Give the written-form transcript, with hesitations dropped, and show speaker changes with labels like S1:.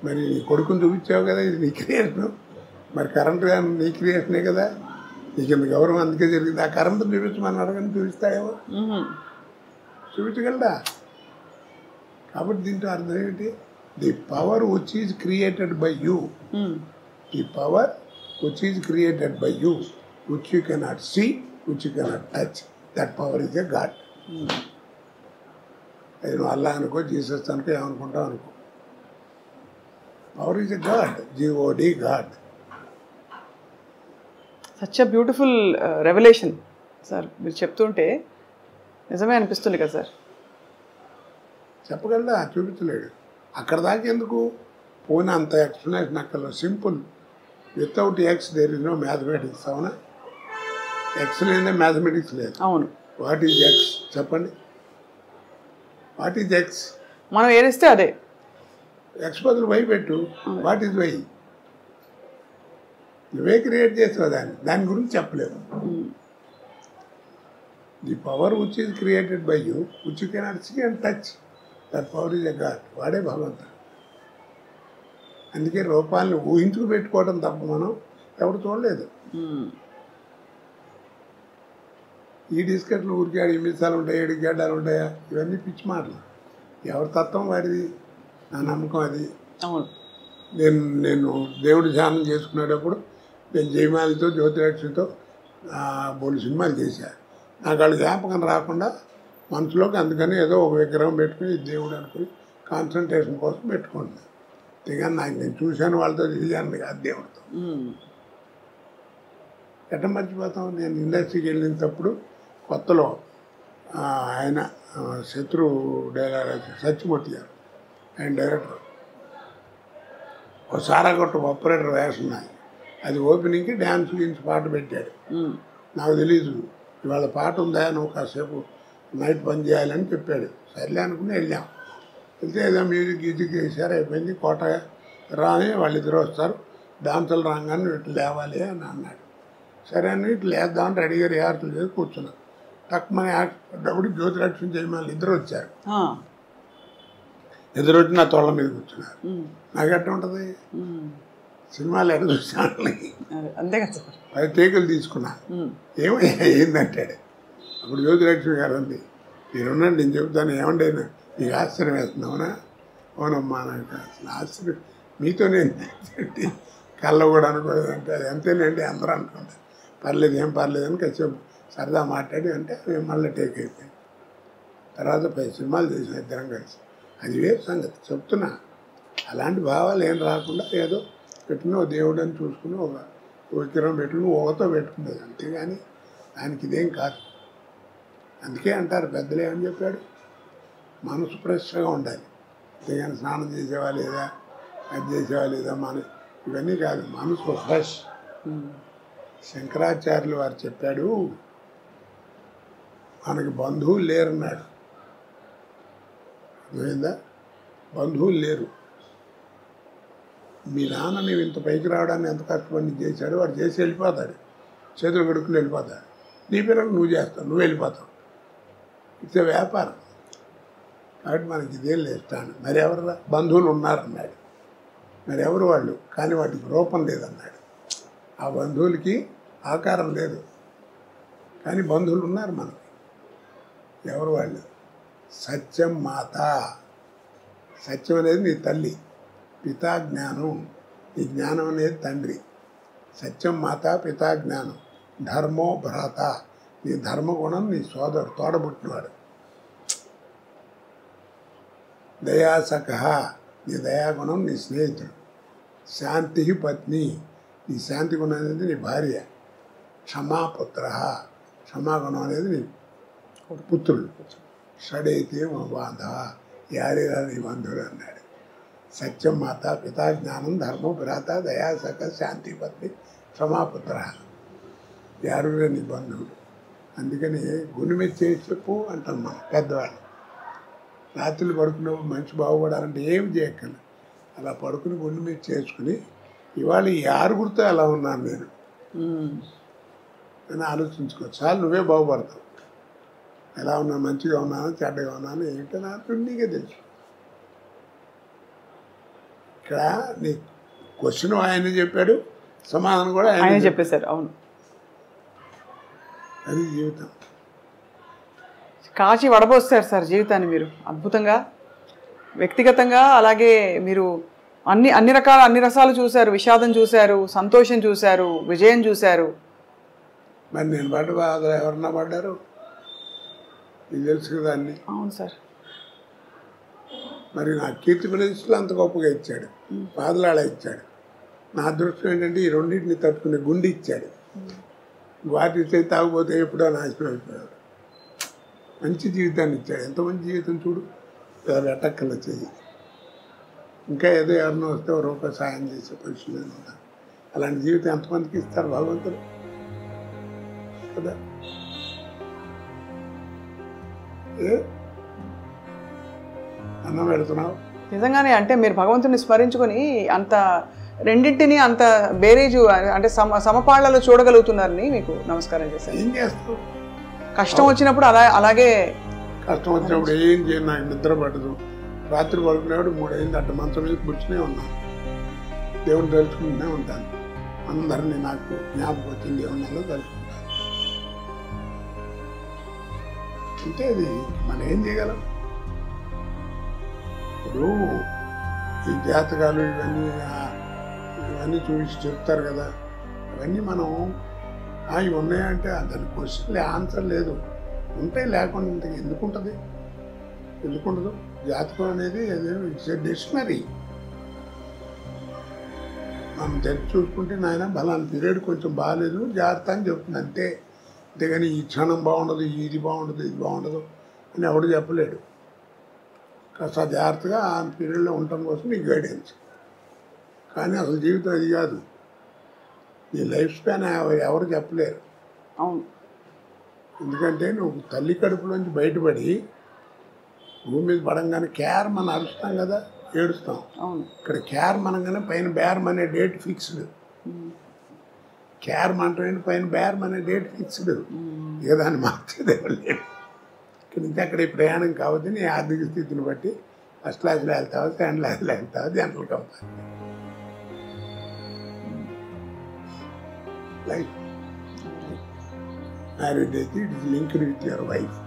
S1: మరి నీ కొడుకుని చూపించావు కదా, ఇది నీ క్రియేషను. మరి కరెంట్ కానీ నీ క్రియేషనే కదా, నీకు ఇంత గౌరవం అందుకే జరిగింది. ఆ కరెంట్ చూపించమని అడగని చూపిస్తాడేమో, చూపించగలడా? కాబట్టి దీంట్లో అర్థం ఏంటి? The power which is created by you, the power which is created by you, which you cannot see, which you cannot touch, that power is a God. అది నువ్వు అల్లా అనుకో, జీసస్ అనుకో, ఏమనుకుంటావు అనుకో, power is a God, G O D God.
S2: Such a beautiful revolution sir. మీరు చెప్తుంటే నిజమే అనిపిస్తుంది కదా సార్.
S1: చెప్పగలడా? చూపించలేడు. అక్కడ దాకా ఎందుకు పోయినా అంత ఎక్స్ప్లెనేషన్ అక్కడ simple. Without X there is no mathematics. అవునా? ఎక్స్ లేదే మ్యాథమెటిక్స్ లేదు.
S2: అవును.
S1: వాట్ ఈజ్ ఎక్స్ చెప్పండి? What is X?
S2: మనం ఏరిస్తే అదే.
S1: ఎక్స్ బదులు వై పెట్టు. What is Y? నువ్వే క్రియేట్ చేస్తావు దాన్ని, దాని గురించి చెప్పలేవు. The power which is created by you, which you cannot see and touch, that power is a god. వాడే భగవంతుడు. అందుకే రూపాలను ఊహించుకు పెట్టుకోవడం తప్ప మనం ఎవరు చూడలేదు. ఈ డిస్కట్లు ఊరికే 8 నిమిషాలు ఉంటాయి, 7 గడ్డాలు ఉంటాయా, ఇవన్నీ పిచ్చి మాటలు. ఎవరి తత్వం వాడిది, నా నమ్మకం అది. నేను దేవుడి ధ్యానం చేసుకునేటప్పుడు నేను జయమాలితో జ్యోతిలక్ష్మితో బోలు సినిమాలు చేశాను. నాకు వాళ్ళు జ్ఞాపకం రాకుండా మనసులోకి అందుకని ఏదో ఒక విగ్రహం పెట్టుకుని దేవుడు అనుకుని కాన్సన్ట్రేషన్ కోసం పెట్టుకుంటున్నాను. అంతేగాని నాకు నేను చూశాను వాళ్ళతో చేశాను కాదు దేవుడితో. ఎట్ట మర్చిపోతాం? నేను ఇండస్ట్రీకి వెళ్ళినప్పుడు కొత్తలో ఆయన శత్రు డైరెక్టర్ సత్యమూర్తి గారు, ఆయన డైరెక్టర్, ఒక సారాగొట్టు ఆపరేటర్ వేషం నాది. అది ఓపెనింగ్కి డ్యాన్స్ గురించి పాట పెట్టాడు. నాకు తెలీదు ఇవాళ పాట ఉందా, నువ్వు కాసేపు నైట్ పని చేయాలని చెప్పాడు. సర్లే అనుకుని వెళ్ళాం. వెళ్తే ఏదో మ్యూజిక్ గీజిక్ వేసారు, అయిపోయింది. కోట రాని వాళ్ళిద్దరు వస్తారు, డాన్సులు రాగానే ఇట్లా లేవాలి అని అన్నాడు. సరే అని ఇట్లా లేద్దామని రెడీగా రిహార్సల్ చేసి కూర్చున్నాను. తక్కువ యాక్టప్పుడు జ్యోతిలక్ష్మి జయమాలి ఇద్దరు వచ్చారు. ఎదురు వచ్చి నా తోళ్ళ మీద కూర్చున్నారు. నాకు ఎట్ట ఉంటుంది? సినిమాలు ఎక్కడ చూసాను,
S2: అంతే కదా.
S1: 10 టేకులు తీసుకున్నా. ఏందంటాడు. అప్పుడు జ్యోతిలక్ష్మి గారు అంది, మీరున్నాను నేను చెబుతాను, ఏమండి నీకు ఆశ్చర్యం వేస్తున్నావునా? అవునమ్మా, నాకు అసలు ఆశ్చర్యం మీతో నేను కళ్ళ కూడా అనుకోలేదంటే అది అంతేనండి అందరూ అనుకుంటారు. పర్లేదు, ఏం పర్లేదు అని కాసేపు సరదా మాట్లాడి అంటే మేము మళ్ళీ టేక్ అయిపోయింది. తర్వాత 10 సినిమాలు చేసిన ఇద్దరం కలిసి. అది వేరు సంగతి చెప్తున్నా. అలాంటి భావాలు ఏం రాకుండా ఏదో పెట్టుకుని ఓ దేవుడు అని చూసుకుని ఒక విగ్రహం పెట్టుకుని ఊహతో పెట్టుకునేది, అంతేగాని దానికి ఇదేం కాదు. అందుకే అంటారు పెద్దలు ఏమని చెప్పాడు, మనసు ఫ్రెష్గా ఉండాలి. అంతేగాని స్నానం చేసేవా లేదా, అది చేసేవా లేదా, ఇవన్నీ కాదు, మనసు ఫ్రెష్. శంకరాచార్యులు వారు చెప్పాడు, మనకి బంధువులు లేరన్నాడు. అర్థమైందా? బంధువులు లేరు. మీ నాన్న నువ్వు ఇంత పైకి రావడానికి ఎంత కష్టపడి చేశాడు, వాడు చేసి వెళ్ళిపోతాడు, చేతులు కడుక్కుని వెళ్ళిపోతాడు. నీ పిల్లలు నువ్వు చేస్తావు, నువ్వు వెళ్ళిపోతావు. ఇట్స్ వ్యాపారం. కాబట్టి మనకి ఇదేం లేస్తాను. మరి ఎవరు బంధువులు ఉన్నారన్నాడు. మరి ఎవరు వాళ్ళు? కానీ వాటికి రూపం లేదన్నాడు. ఆ బంధువులకి ఆకారం లేదు, కానీ బంధువులు ఉన్నారు మనకి. ఎవరు వాళ్ళు? సత్యం మాత. సత్యం అనేది నీ తల్లి, పితా జ్ఞానం, నీ జ్ఞానం అనేది తండ్రి. సత్యం మాత, పితా జ్ఞానం. ధర్మో భ్రాత, నీ ధర్మగుణం నీ సోదరుడు, తోడబుట్టినవాడు. దయాసఖ, నీ దయాగుణం నీ స్నేహితుడు. శాంతి పత్ని, నీ శాంతి గుణం అనేది నీ భార్య. క్షమాపుత్ర, క్షమాగుణం అనేది నీ పుత్రుడు. షడైతే మా బాధ, యారేరా నీ బంధువుడు అన్నాడు. సత్యం మాత, పితా జ్ఞానం, ధర్మం భ్రాత, దయాసఖ, శాంతి పత్ని, క్షమాపుత్ర. యారురా నీ బంధువుడు. అందుకని గుండె మీద చేసి చెప్పు అంటాం మనం పెద్దవాళ్ళు. రాత్రులు పడుకున్నప్పుడు మనిషి బాగుపడాలంటే ఏమి చేయక్కర్లేదు, అలా పడుకుని గుండె మీద చేసుకుని ఇవాళ ఈ ఆరుగురితో ఎలా ఉన్నాను నేను అని ఆలోచించుకో. చాలు, నువ్వే బాగుపడతావు. ఎలా ఉన్నాను, మంచిగా ఉన్నాను, చెడ్డగా ఉన్నాను, ఏంటో నాకు నీకే తెలుసు. ఇక్కడ నీ క్వశ్చన్ ఆయనే చెప్పాడు, సమాధానం కూడా
S2: ఆయన చెప్పేశారు. అవును,
S1: అది జీవితం.
S2: కాచి వడబోస్తారు సార్ జీవితాన్ని మీరు అద్భుతంగా, వ్యక్తిగతంగా. అలాగే మీరు అన్ని రసాలు చూశారు, విషాదం చూశారు, సంతోషం చూశారు, విజయం చూశారు.
S1: మరి నేను పడ్డ బాధలు ఎవరన్నా పడ్డారు? నీకు తెలుసు కదా అన్ని.
S2: అవును సార్.
S1: మరి నా కీర్తి ప్రదేశాలు అంత గొప్పగా ఇచ్చాడు, బాధలాడ ఇచ్చాడు. నా అదృష్టం ఏంటంటే ఈ రెండింటిని తట్టుకునే గుండె ఇచ్చాడు. వాటిస్తే తాగిపోతే ఎప్పుడో నాశనం అయిపోయాడు. మంచి జీవితాన్ని ఇచ్చాడు. ఎంత మంచి జీవితం చూడు, ఎట్టక్కల చెయ్యి. ఇంకా ఏదో ఎవరినో వస్తే రూపాయి సాయం చేసే పరిస్థితి ఉంటారు. అలాంటి జీవితం ఎంతమందికి ఇస్తారు భగవంతుడు కదా. అన్నం పెడుతున్నావు
S2: నిజంగానే. అంటే మీరు భగవంతుని స్మరించుకొని అంత రెండింటిని అంత బేరేజు అంటే సమపాళ్లలో చూడగలుగుతున్నారని మీకు నమస్కారం చేశాను.
S1: ఏం చేస్తావు?
S2: కష్టం వచ్చినప్పుడు అలాగే
S1: కష్టం వచ్చినప్పుడు ఏం చేయను, నాకు నిద్ర పడదు. రాత్రి పడుకునేవాడు 3 అయింది, అట్ట మంచం మీద కూర్చునే ఉన్నాను. దేవుని తలుచుకుంటూనే ఉంటాను. అందరినీ నాకు జ్ఞాపకం వచ్చింది దేవుళ్ళలో తలుచుకుంటాను. అంటే అది మనం ఏం చేయగలం? ఇప్పుడు ఈ జాతకాలు ఇవన్నీ చూసి చెప్తారు కదా, అవన్నీ మనం ఇవి ఉన్నాయంటే దాని క్వశ్చన్ ఆన్సర్ లేదు. ఉంటే లేకుండా ఎందుకుంటుంది? ఎందుకుండదు? జాతకం అనేది ఇట్స్ ఎ డిక్షనరీ. మనం తెరిచి చూసుకుంటే నాయన బలాన్ని పీరియడ్ కొంచెం బాగాలేదు, జాగ్రత్త అని చెప్తుంది అంతే. అంతేగాని ఈ క్షణం బాగుండదు, ఇది బాగుండదు, ఇది బాగుండదు అని ఎవడు చెప్పలేడు. కాస్త జాగ్రత్తగా ఆ పీరియడ్లో ఉండటం కోసం నీకు గైడెన్స్. కానీ అసలు జీవితం అది కాదు. నీ లైఫ్ స్పాన్ ఎవరు చెప్పలేరు.
S2: అవును.
S1: ఎందుకంటే నువ్వు తల్లి కడుపులోంచి బయటపడి భూమి మీద పడంగానే కేర్ మనం అరుస్తాం కదా, ఏడుస్తాం.
S2: అవును. ఇక్కడ
S1: కేర్ మనగానే పైన బేరం అనే డేట్ ఫిక్స్డ్. కేర్ మనటం పైన బేరం అనే డేట్ ఫిక్స్డ్. ఇక దాన్ని మార్చేది లేదు. ఇక్కడ నుంచి అక్కడ ప్రయాణం కావద్దు. నీ ఆర్థిక స్థితిని బట్టి ఫస్ట్ క్లాస్లో వెళ్తావా, సెకండ్ క్లాస్లో వెళ్తావా, జనరల్ కంపార్ట్మెంట్. లైఫ్ మ్యారేజ్ అయితే it is linked with your wife.